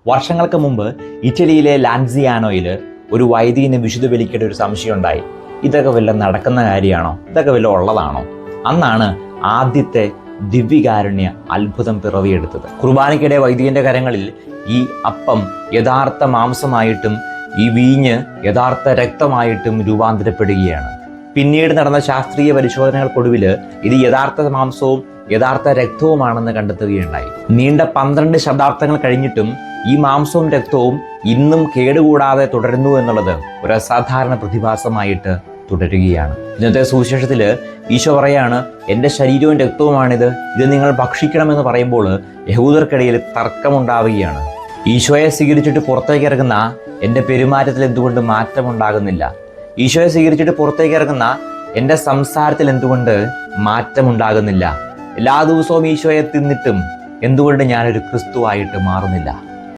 വർഷങ്ങൾക്ക് മുമ്പ് ഇറ്റലിയിലെ ലാൻസിയാനോയിൽ ഒരു വൈദികന് വിശുദ്ധ ബലിക്കേണ്ട ഒരു സംശയം ഉണ്ടായി. ഇതൊക്കെ വല്ല നടക്കുന്ന കാര്യമാണോ, ഇതൊക്കെ വല്ല ഉള്ളതാണോ? അന്നാണ് ആദ്യത്തെ ദിവ്യകാരുണ്യ അത്ഭുതം പിറവിയെടുത്തത്. കുർബാനയ്ക്കിടെ വൈദികന്റെ കരങ്ങളിൽ ഈ അപ്പം യഥാർത്ഥ മാംസമായിട്ടും ഈ വീഞ്ഞ് യഥാർത്ഥ രക്തമായിട്ടും രൂപാന്തരപ്പെടുകയാണ്. പിന്നീട് നടന്ന ശാസ്ത്രീയ പരിശോധനകൾക്കൊടുവിൽ ഇത് യഥാർത്ഥ മാംസവും യഥാർത്ഥ രക്തവുമാണെന്ന് കണ്ടെത്തുകയുണ്ടായി. നീണ്ട 12 ശതാബ്ദങ്ങൾ കഴിഞ്ഞിട്ടും ഈ മാംസവും രക്തവും ഇന്നും കേടുകൂടാതെ തുടരുന്നു എന്നുള്ളത് ഒരു അസാധാരണ പ്രതിഭാസമായിട്ട് തുടരുകയാണ്. ഇന്നത്തെ സുവിശേഷത്തിൽ ഈശോ പറയാണ്, എൻ്റെ ശരീരവും രക്തവുമാണിത്, ഇത് നിങ്ങൾ ഭക്ഷിക്കണമെന്ന് പറയുമ്പോൾ യഹൂദർക്കിടയിൽ തർക്കമുണ്ടാവുകയാണ്. ഈശോയെ സ്വീകരിച്ചിട്ട് പുറത്തേക്ക് ഇറങ്ങുന്ന എൻ്റെ പെരുമാറ്റത്തിൽ എന്തുകൊണ്ട് മാറ്റമുണ്ടാകുന്നില്ല? ഈശോയെ സ്വീകരിച്ചിട്ട് പുറത്തേക്ക് ഇറങ്ങുന്ന എൻ്റെ സംസാരത്തിൽ എന്തുകൊണ്ട് മാറ്റമുണ്ടാകുന്നില്ല? എല്ലാ ദിവസവും ഈശോയെ തിന്നിട്ടും എന്തുകൊണ്ട് ഞാനൊരു ക്രിസ്തുവായിട്ട് മാറുന്നില്ല?